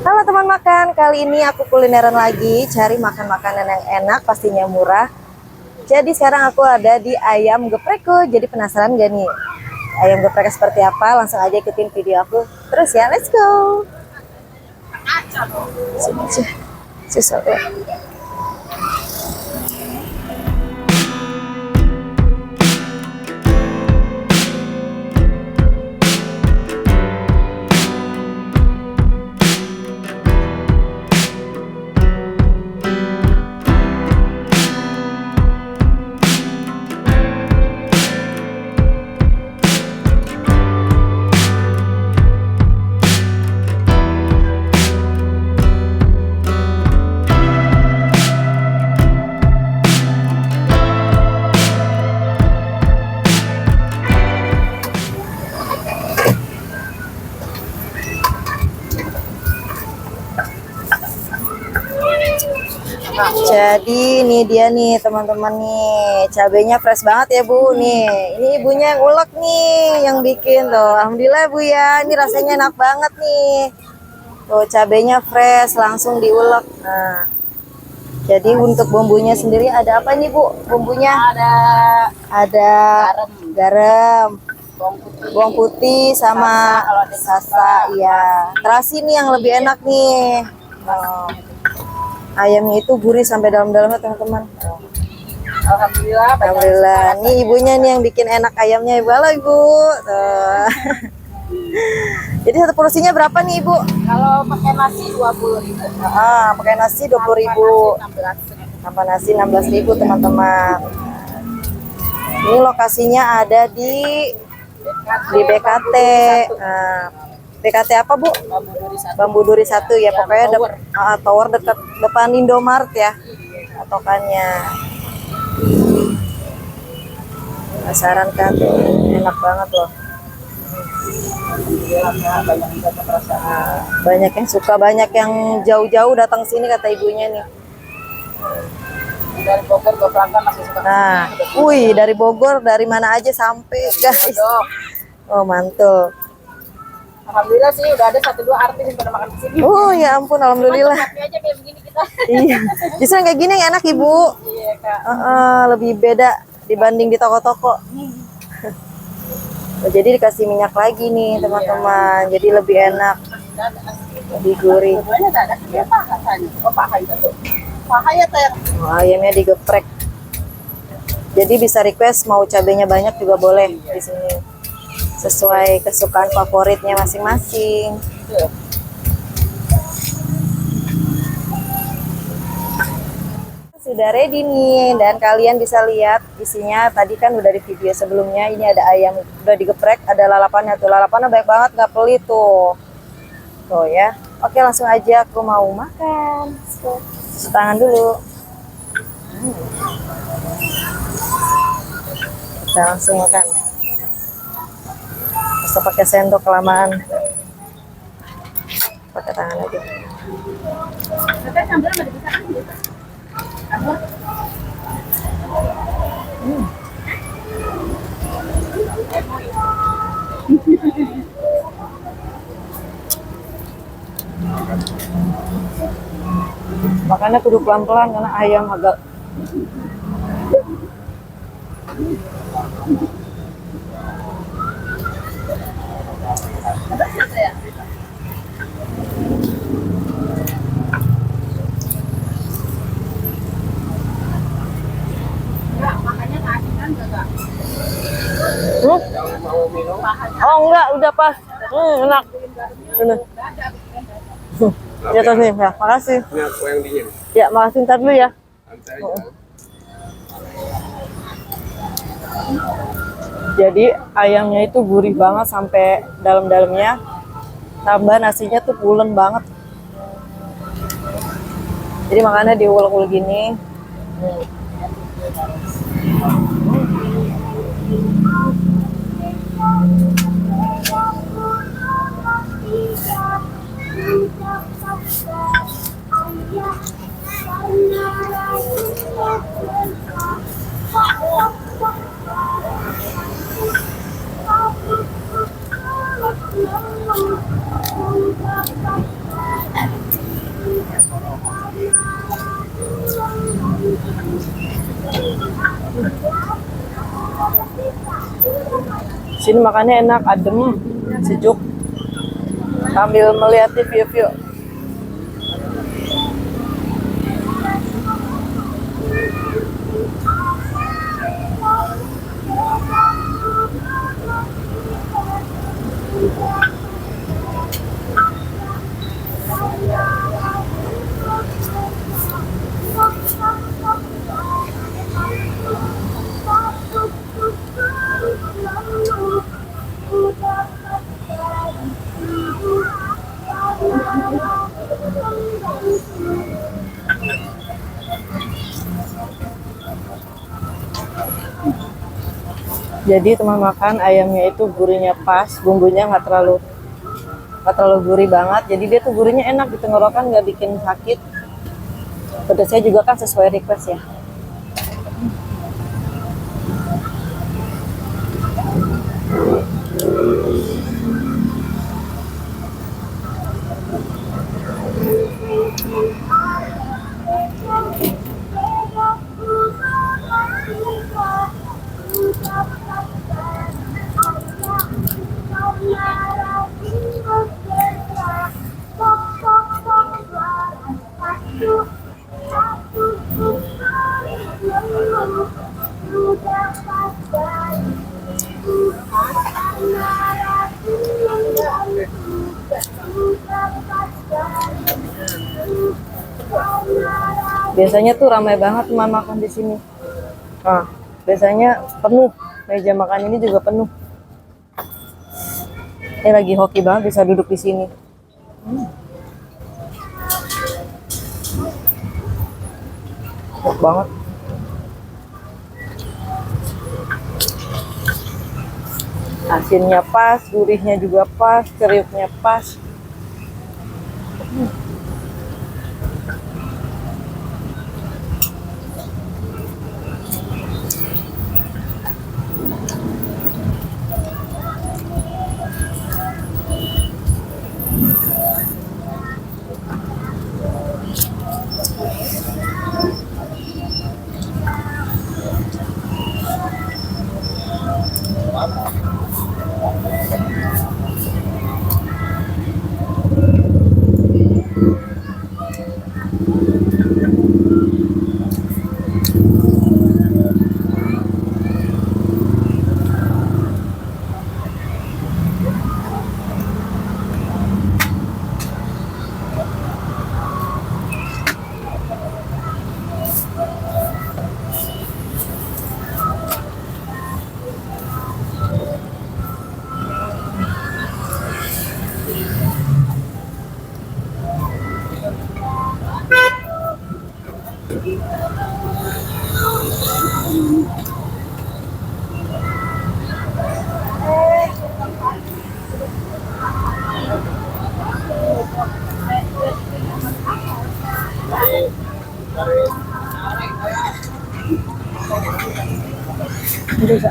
Halo teman makan, kali ini aku kulineran lagi, cari makan makanan yang enak, pastinya murah. Jadi sekarang aku ada di Ayam Geprekku. Jadi penasaran gak nih ayam geprek seperti apa? Langsung aja ikutin video aku terus ya, let's go. Susah ya. Jadi ini dia nih teman-teman nih, cabenya fresh banget ya Bu nih. Ini ibunya yang ulek nih, yang bikin tuh. Alhamdulillah Bu ya, ini rasanya enak banget nih. Tuh cabenya fresh, langsung diulek. Nah, jadi untuk bumbunya sendiri ada apa nih Bu? Bumbunya ada garam, bawang putih sama sasa ya. Terasi nih yang lebih enak nih. Oh. Ayamnya itu gurih sampai dalam-dalamnya teman-teman. Alhamdulillah. Alhamdulillah. Nih ibunya nih yang bikin enak ayamnya ibu. Halo ibu. Tuh. Jadi satu porsinya berapa nih ibu? Kalau pakai nasi 20.000. Pakai nasi 20.000. Tanpa nasi 16.000 teman-teman. Ini lokasinya ada di BKT. BKT apa Bu? Bambu Duri 1 ya, pokoknya tower dekat depan Indomaret ya patokannya. Penasaran kan tuh, enak banget loh. Banyak yang suka, banyak yang jauh-jauh datang sini kata ibunya nih. Dari Bogor ke Pelanggan masih suka. Nah, dari Bogor dari mana aja sampai guys. Oh mantul. Alhamdulillah sih udah ada 1-2 artis yang pada makan di sini. Oh ya ampun, alhamdulillah. Tempatnya aja kayak begini kita. Iya, justru yang kayak gini yang enak ibu. Iya Kak. Lebih beda dibanding di toko-toko. Jadi dikasih minyak lagi nih teman-teman, jadi lebih enak, lebih gurih. Ya paha tadi. Oh paha itu tuh. Paha ya teh. Ayamnya digeprek. Jadi bisa request mau cabenya banyak juga boleh di sini. Sesuai kesukaan favoritnya masing-masing. Sudah ready nih, dan kalian bisa lihat isinya. Tadi kan udah di video sebelumnya. Ini ada ayam udah digeprek, ada lalapannya tuh. Lalapannya banyak banget, nggak pelit tuh. Tuh ya. Oke, langsung aja aku mau makan. Cuci tangan dulu. Kita langsung makan. Bisa pakai sendok kelamaan. Pakai tangan aja. Makannya kudu pelan-pelan karena ayam agak Oh enggak, udah pas. Enak. Bener. Ya terus nih, ya, makasih. Ya, makasih, ntar dulu ya. Jadi ayamnya itu gurih banget sampai dalam-dalamnya. Tambah nasinya tuh pulen banget. Jadi makanya diulek-ulek gini. Sini makannya enak, adem, sejuk. Sambil melihat view-view. Jadi teman makan ayamnya itu gurihnya pas, bumbunya nggak terlalu gurih banget. Jadi dia tuh gurihnya enak di tenggorokan, nggak bikin sakit. Pedasnya juga kan sesuai request ya. Biasanya tuh ramai banget teman makan di sini. Nah, biasanya penuh. Meja makan ini juga penuh. Ini lagi hoki banget bisa duduk di sini. Enak banget. Asinnya pas, gurihnya juga pas, kriuknya pas. Bisa.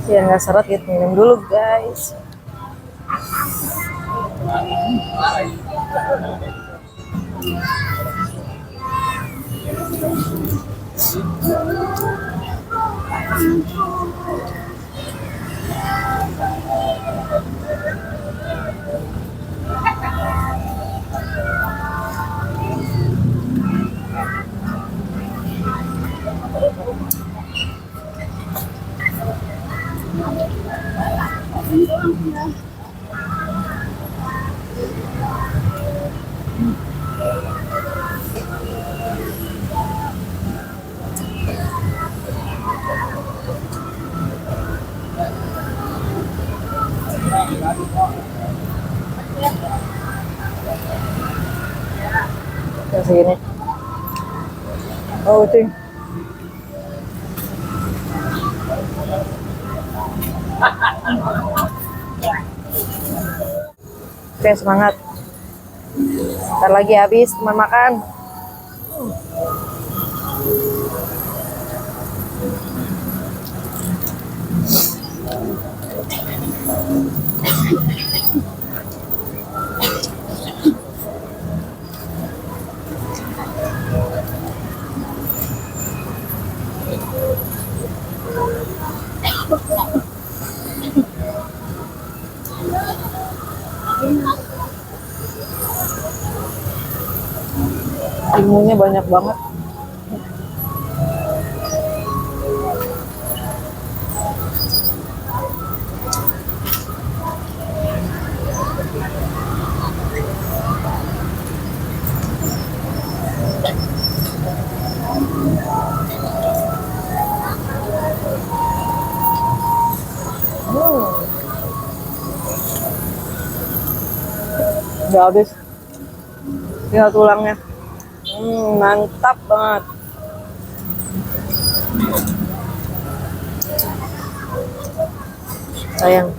Biar nggak seret gitu, minum dulu guys. Yang segini. Oh, ting. Oke, semangat. Ntar lagi habis teman makan. Timunnya banyak banget. Udah habis. Tinggal tulangnya. Mantap banget. Sayang.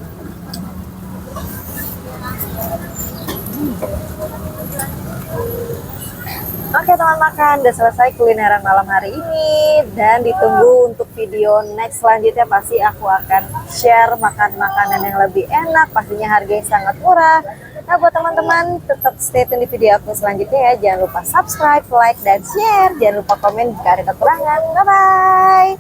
Oke teman makan, udah selesai kulineran malam hari ini. Dan ditunggu untuk video next selanjutnya. Pasti aku akan share makan-makanan yang lebih enak. Pastinya harganya sangat murah. Nah buat teman-teman tetap stay tune di video aku selanjutnya ya. Jangan lupa subscribe, like, dan share. Jangan lupa komen jika ada kekurangan. Bye-bye.